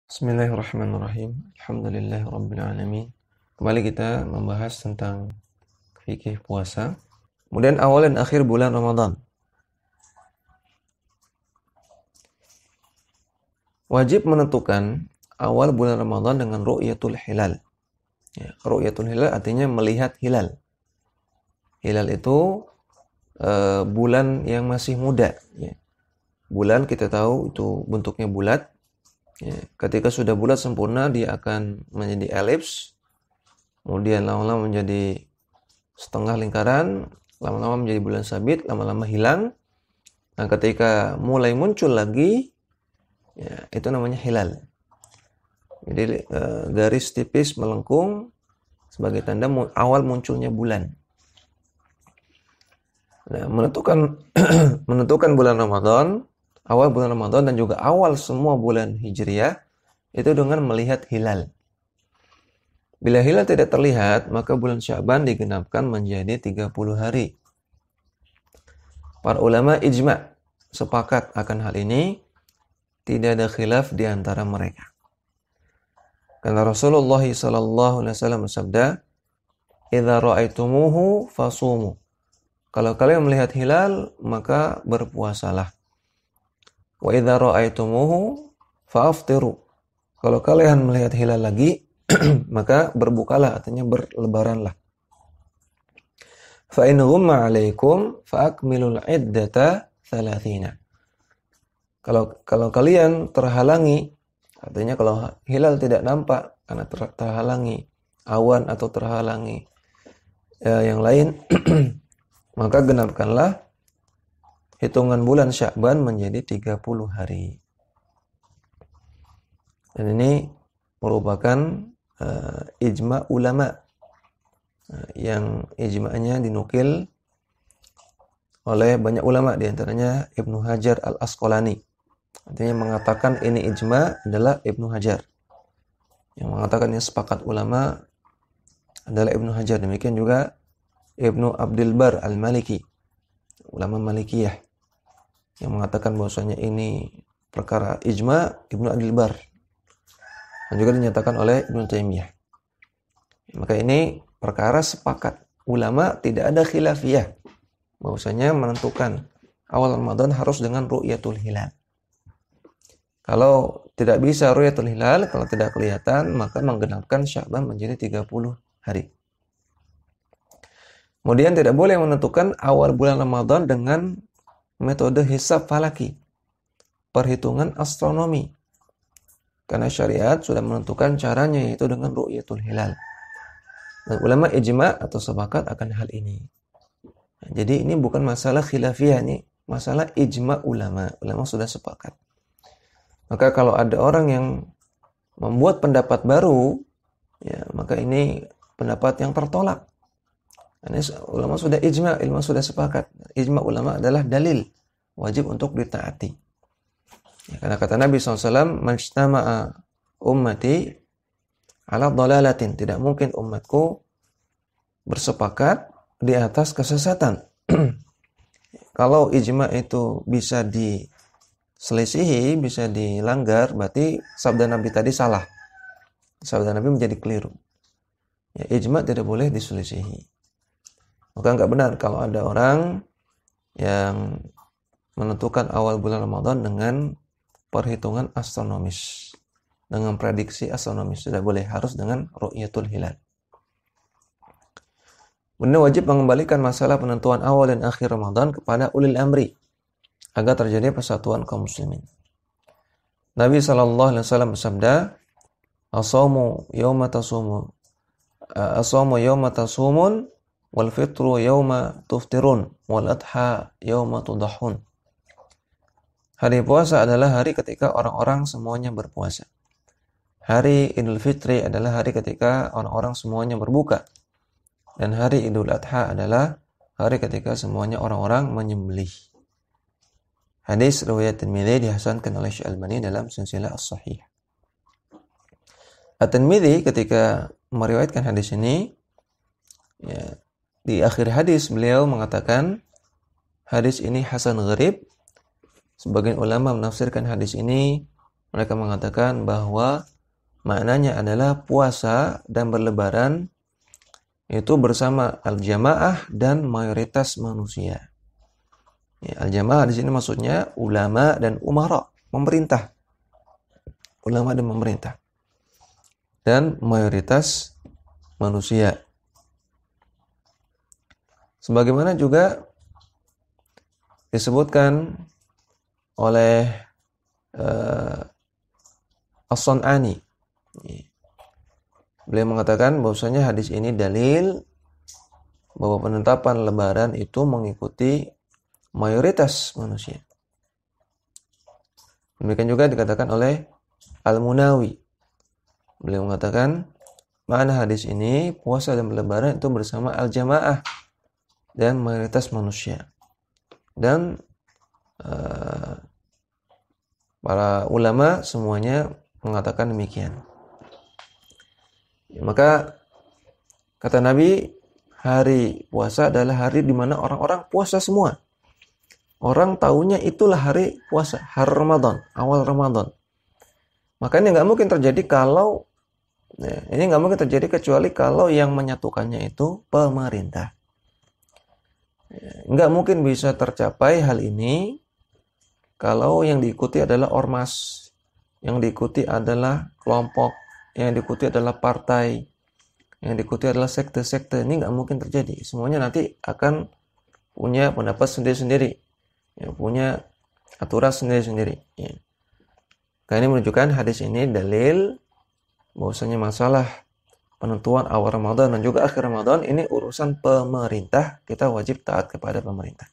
Bismillahirrahmanirrahim. Alhamdulillahirabbil alamin. Kembali kita membahas tentang fikih puasa. Kemudian awal dan akhir bulan Ramadan. Wajib menentukan awal bulan Ramadan dengan ru'yatul hilal. Ya, ru'yatul hilal artinya melihat hilal. Hilal itu bulan yang masih muda. Ya. Bulan kita tahu itu bentuknya bulat. Ya, ketika sudah bulat sempurna dia akan menjadi elips, kemudian lama-lama menjadi setengah lingkaran, lama-lama menjadi bulan sabit, lama-lama hilang. Nah, ketika mulai muncul lagi, ya, itu namanya hilal. Jadi garis tipis melengkung sebagai tanda awal munculnya bulan. Nah, menentukan bulan Ramadan, awal bulan Ramadan dan juga awal semua bulan Hijriah itu dengan melihat hilal. Bila hilal tidak terlihat, maka bulan Sya'ban digenapkan menjadi 30 hari. Para ulama ijma' sepakat akan hal ini, tidak ada khilaf di antara mereka. Karena Rasulullah SAW bersabda, "Idza ra'aitumuhu fasumu." Kalau kalian melihat hilal, maka berpuasalah. Wa idza ra'aitumuhu fa'aftiru. Kalau kalian melihat hilal lagi, maka berbukalah, artinya berlebaranlah. Fa in ghumma 'alaikum fa akmilul 'iddata 30. Kalau kalian terhalangi, artinya kalau hilal tidak nampak karena terhalangi awan atau terhalangi yang lain, maka genapkanlah hitungan bulan Sya'ban menjadi 30 hari. Dan ini merupakan ijma' ulama yang ijma'nya dinukil oleh banyak ulama, diantaranya Ibnu Hajar al-Asqalani. Artinya mengatakan ini ijma' adalah Ibnu Hajar. Yang mengatakan ini sepakat ulama adalah Ibnu Hajar. Demikian juga Ibnu Abdul Bar al-Maliki, ulama Malikiyah, yang mengatakan bahwasanya ini perkara ijma' Ibnu Abdul Bar. Dan juga dinyatakan oleh Ibnu Taimiyah. Maka ini perkara sepakat ulama, tidak ada khilafiyah bahwasanya menentukan awal Ramadan harus dengan ru'yatul hilal. Kalau tidak bisa ru'yatul hilal, kalau tidak kelihatan, maka menggenapkan Sya'ban menjadi 30 hari. Kemudian tidak boleh menentukan awal bulan Ramadan dengan metode hisab falaki, perhitungan astronomi. Karena syariat sudah menentukan caranya, yaitu dengan ru'yatul hilal. Dan ulama ijma' atau sepakat akan hal ini. Nah, jadi ini bukan masalah khilafiyah, ini masalah ijma' ulama. Ulama sudah sepakat. Maka kalau ada orang yang membuat pendapat baru, ya, maka ini pendapat yang tertolak. Ini ulama sudah ijma', ulama sudah sepakat. Ijma' ulama adalah dalil wajib untuk ditaati. Ya, karena kata Nabi SAW, "Majtama'a ummati ala dhalalatin." Tidak mungkin umatku bersepakat di atas kesesatan. Kalau ijma' itu bisa diselisihi, bisa dilanggar, berarti sabda Nabi tadi salah. Sabda Nabi menjadi keliru. Ya, ijma' tidak boleh diselisihi. Maka enggak benar kalau ada orang yang menentukan awal bulan Ramadan dengan perhitungan astronomis, dengan prediksi astronomis. Tidak boleh, harus dengan ru'yatul hilal. Benar, wajib mengembalikan masalah penentuan awal dan akhir Ramadan kepada ulil amri agar terjadi persatuan kaum muslimin. Nabi SAW bersabda, "As-shaumu yawma tasumun, as-shaumu yawma tasumun, wal fitru yawma tuftirun, wal adha yawma tudahun." Hari puasa adalah hari ketika orang-orang semuanya berpuasa. Hari Idul Fitri adalah hari ketika orang-orang semuanya berbuka. Dan hari Idul Adha adalah hari ketika semuanya orang-orang menyembelih. Hadis riwayat Tirmidzi dihasankan oleh Syekh Albani dalam silsilah as-sahih. At-Tirmidzi ketika meriwayatkan hadis ini, ya, di akhir hadis beliau mengatakan hadis ini hasan gharib. Sebagian ulama menafsirkan hadis ini Mereka mengatakan bahwa maknanya adalah puasa dan berlebaran itu bersama al-jamaah dan mayoritas manusia. Ya, al-jamaah di sini maksudnya ulama dan umara, pemerintah. Ulama dan pemerintah. Dan mayoritas manusia. Sebagaimana juga disebutkan oleh As-Sun'ani. Beliau mengatakan bahwasanya hadis ini dalil bahwa penetapan lebaran itu mengikuti mayoritas manusia. Demikian juga dikatakan oleh Al-Munawi. Beliau mengatakan makna hadis ini puasa dan lebaran itu bersama al-jamaah dan mayoritas manusia. Dan para ulama semuanya mengatakan demikian. Ya, maka kata Nabi, hari puasa adalah hari di mana orang-orang puasa semua. Orang tahunya itulah hari puasa, hari Ramadan, awal Ramadan. Makanya nggak mungkin terjadi kalau ini nggak mungkin terjadi kecuali kalau yang menyatukannya itu pemerintah. Nggak mungkin bisa tercapai hal ini kalau yang diikuti adalah ormas, yang diikuti adalah kelompok, yang diikuti adalah partai, yang diikuti adalah sekte-sekte. Ini nggak mungkin terjadi. Semuanya nanti akan punya pendapat sendiri-sendiri, ya, punya aturan sendiri-sendiri. Ya. Karena ini menunjukkan hadis ini dalil bahwasanya masalah penentuan awal Ramadan dan juga akhir Ramadan ini urusan pemerintah. Kita wajib taat kepada pemerintah.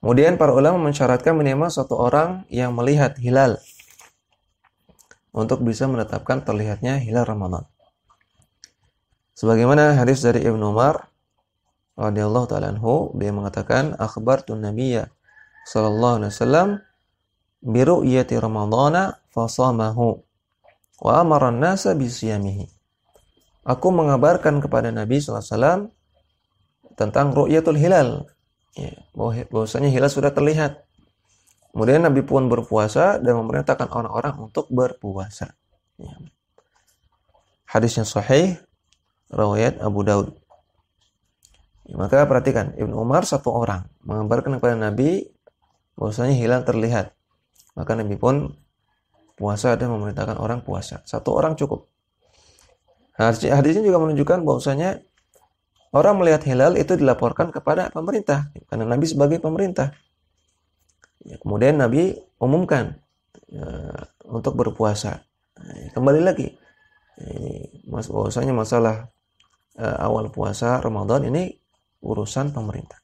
Kemudian para ulama mensyaratkan minimal satu orang yang melihat hilal untuk bisa menetapkan terlihatnya hilal Ramadan. Sebagaimana hadis dari Ibnu Umar radhiyallahu ta'ala anhu, dia mengatakan akhbartun nabiyya sallallahu alaihi wasallam bi ru'yati ramadhana fasamahu wa amara an-nasa bi siyamihi. Aku mengabarkan kepada Nabi sallallahu alaihi wasallam tentang ru'yatul hilal. Ya, bahwasanya hilal sudah terlihat. Kemudian Nabi pun berpuasa dan memerintahkan orang-orang untuk berpuasa. Ya. Hadisnya sahih, riwayat Abu Daud. Ya, maka perhatikan, Ibnu Umar satu orang mengabarkan kepada Nabi bahwasanya hilal terlihat. Maka Nabi pun puasa dan memerintahkan orang puasa. Satu orang cukup. Hadisnya juga menunjukkan bahwasanya orang melihat hilal itu dilaporkan kepada pemerintah, karena Nabi sebagai pemerintah. Ya, kemudian Nabi umumkan untuk berpuasa. Kembali lagi, bahwasanya masalah awal puasa Ramadan ini urusan pemerintah.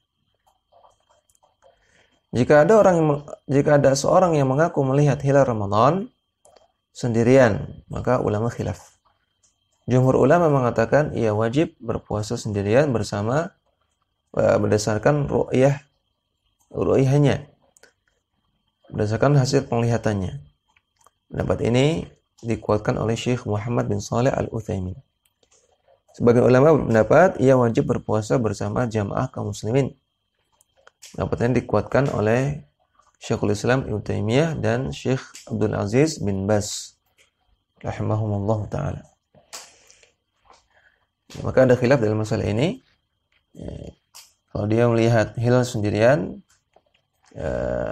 Jika ada seorang yang mengaku melihat hilal Ramadan sendirian, maka ulama khilaf. Jumhur ulama mengatakan ia wajib berpuasa sendirian bersama berdasarkan ru'yahnya, berdasarkan hasil penglihatannya. Pendapat ini dikuatkan oleh Syekh Muhammad bin Shalih Al-Utsaimin. Sebagian ulama berpendapat ia wajib berpuasa bersama jamaah kaum muslimin. Pendapat ini dikuatkan oleh Syekhul Islam Ibnu Taimiyah dan Syekh Abdul Aziz bin Baz rahimahumullah taala. Maka ada khilaf dalam masalah ini. Kalau dia melihat hilal sendirian,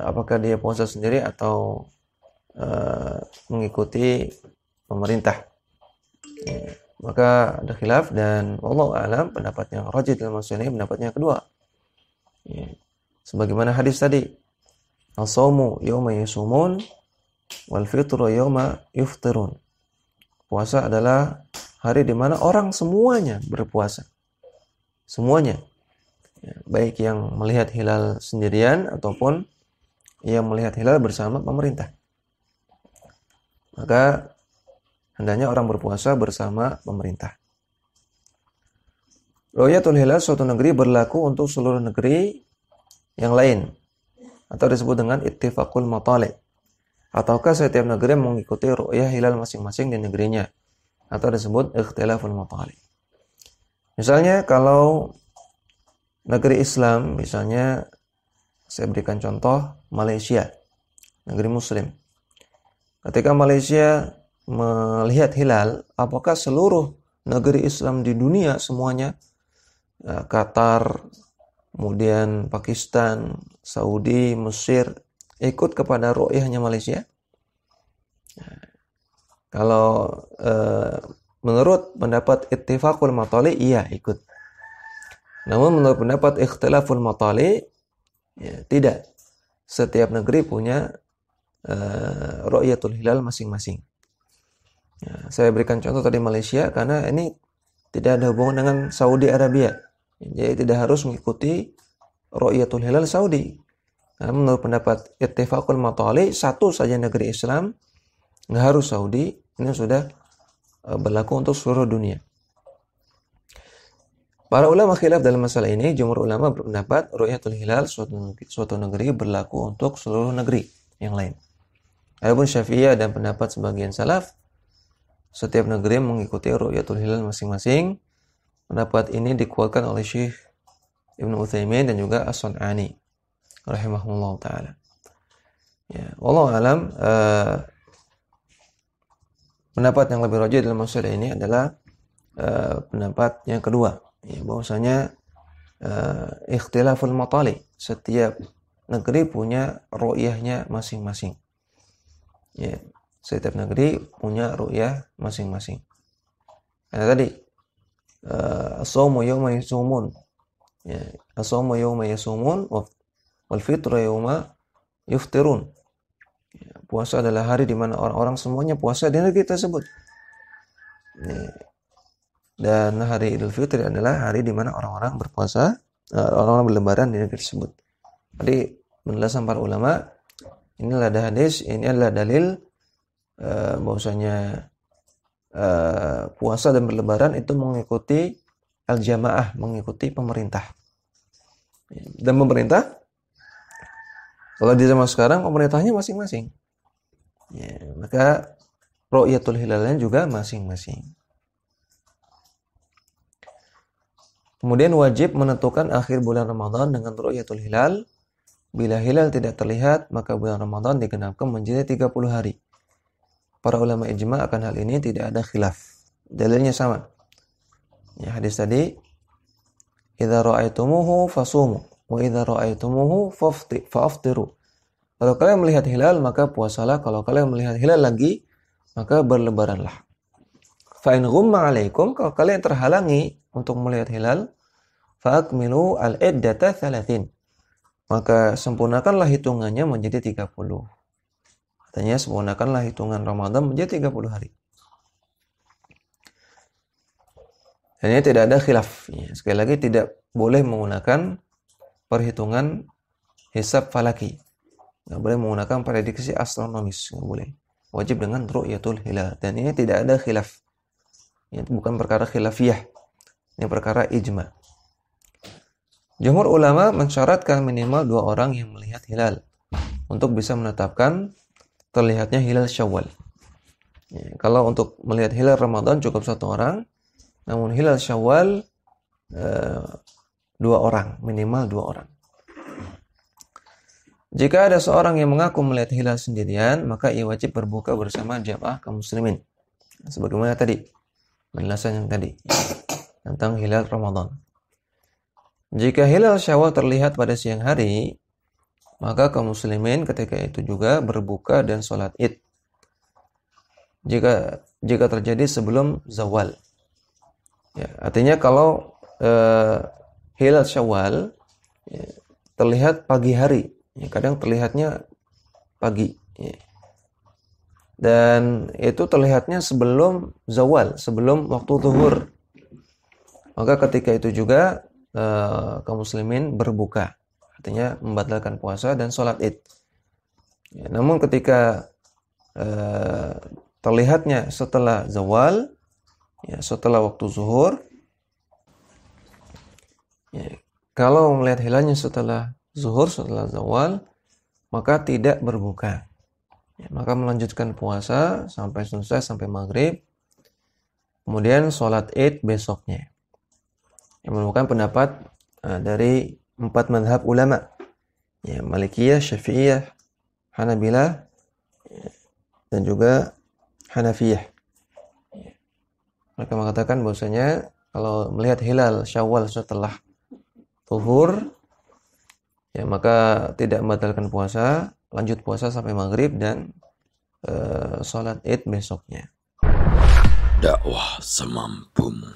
apakah dia puasa sendiri atau mengikuti pemerintah? Maka ada khilaf dan wallahu a'lam pendapat yang rajih dalam masalah ini pendapatnya kedua. Sebagaimana hadis tadi, as-shaumu yauma yasumun wal fitru yauma yuftirun. Puasa adalah hari di mana orang semuanya berpuasa. Semuanya. Ya, baik yang melihat hilal sendirian ataupun yang melihat hilal bersama pemerintah. Maka hendaknya orang berpuasa bersama pemerintah. Ru'yatul hilal suatu negeri berlaku untuk seluruh negeri yang lain atau disebut dengan ittifaqul matali'. Ataukah setiap negeri mengikuti ru'yah hilal masing-masing di negerinya, atau disebut ikhtilaful matali'. Misalnya kalau negeri Islam, misalnya saya berikan contoh Malaysia, negeri Muslim. ketika Malaysia melihat hilal, apakah seluruh negeri Islam di dunia semuanya, Qatar, kemudian Pakistan, Saudi, Mesir, ikut kepada ru'yahnya Malaysia? Kalau menurut pendapat ittifaqul matali, iya ikut. Namun menurut pendapat ikhtilaful matali, ya, tidak. Setiap negeri punya ru'yatul hilal masing-masing. Ya, saya berikan contoh tadi Malaysia karena ini tidak ada hubungan dengan Saudi Arabia. Jadi tidak harus mengikuti ru'yatul hilal Saudi. Karena menurut pendapat ittifaqul matali, satu saja negeri Islam, nggak harus Saudi, ini sudah berlaku untuk seluruh dunia. Para ulama khilaf dalam masalah ini. Jumhur ulama berpendapat ru'yatul hilal suatu negeri berlaku untuk seluruh negeri yang lain. Adapun Syafi'iyah dan pendapat sebagian salaf, setiap negeri mengikuti ru'yatul hilal masing-masing. Pendapat ini dikuatkan oleh Syekh Ibnu Utsaimin dan juga As-Sun'ani rahimahullah taala. Ya, wallahu alam, pendapat yang lebih rajih dalam masalah ini adalah pendapat yang kedua, ya, bahwasanya ikhtilaful matali, setiap negeri punya ru'yahnya masing-masing. Ya, setiap negeri punya ru'yah masing-masing. Karena tadi as-shawmu yawma yasumun, ya, as-shawmu yawma yasumun wal fitru yawma yuftirun. Ya, puasa adalah hari di mana orang-orang semuanya puasa di negeri tersebut. Ya, dan hari Idul Fitri adalah hari di mana orang-orang berpuasa, orang-orang berlebaran di negeri tersebut. Jadi penjelasan para ulama, inilah ada hadis, ini adalah dalil bahwasanya puasa dan berlebaran itu mengikuti al-jamaah, mengikuti pemerintah. Dan pemerintah, kalau di zaman sekarang pemerintahnya masing-masing. Ya, maka ru'yatul hilalnya juga masing-masing. Kemudian wajib menentukan akhir bulan Ramadan dengan ru'yatul hilal. Bila hilal tidak terlihat, maka bulan Ramadan digenapkan menjadi 30 hari. Para ulama ijma akan hal ini tidak ada khilaf. Dalilnya sama. Ya, hadis tadi, idza ra'aitumuhu fasumu wa idza ra'aitumuhu faftiru. Kalau kalian melihat hilal maka puasalah, kalau kalian melihat hilal lagi maka berlebaranlah. Fa in ghumma 'alaikum, kalau kalian terhalangi untuk melihat hilal, fa akmilu al-iddata 30. Maka sempurnakanlah hitungannya menjadi 30. Artinya sempurnakanlah hitungan Ramadan menjadi 30 hari. Dan ini tidak ada khilaf. Ya, sekali lagi tidak boleh menggunakan perhitungan hisab falaki. Nggak boleh menggunakan prediksi astronomis. Nggak boleh. Wajib dengan ru'yatul hilal. Dan ini tidak ada khilaf. Ini bukan perkara khilafiyah. Ini perkara ijma. Jumhur ulama mensyaratkan minimal 2 orang yang melihat hilal untuk bisa menetapkan terlihatnya hilal Syawal. Ya, kalau untuk melihat hilal Ramadan cukup 1 orang, namun hilal Syawal 2 orang, minimal 2 orang. Jika ada seorang yang mengaku melihat hilal sendirian, maka ia wajib berbuka bersama jamaah kaum muslimin. Sebagaimana tadi, penjelasan yang tadi tentang hilal Ramadan. Jika hilal Syawal terlihat pada siang hari, maka kaum muslimin ketika itu juga berbuka dan sholat id. Jika terjadi sebelum zawal. Ya, artinya kalau hilal Syawal ya, terlihat pagi hari, ya, kadang terlihatnya pagi, ya. Dan itu terlihatnya sebelum zawal, sebelum waktu zuhur. Maka ketika itu juga kaum muslimin berbuka, artinya membatalkan puasa dan sholat id. Ya, namun ketika terlihatnya setelah zawal, ya, setelah waktu zuhur, ya, kalau melihat hilalnya setelah zuhur, setelah zawal, maka tidak berbuka. Ya, maka melanjutkan puasa sampai selesai, sampai maghrib, kemudian sholat id besoknya. Yang merupakan pendapat dari 4 mazhab ulama, ya, Malikiyah, Syafi'iyah, Hanabilah, dan juga Hanafiyah. Mereka mengatakan bahwasanya kalau melihat hilal Syawal setelah zuhur, ya maka tidak membatalkan puasa, lanjut puasa sampai maghrib dan sholat Id besoknya. Dakwah semampumu.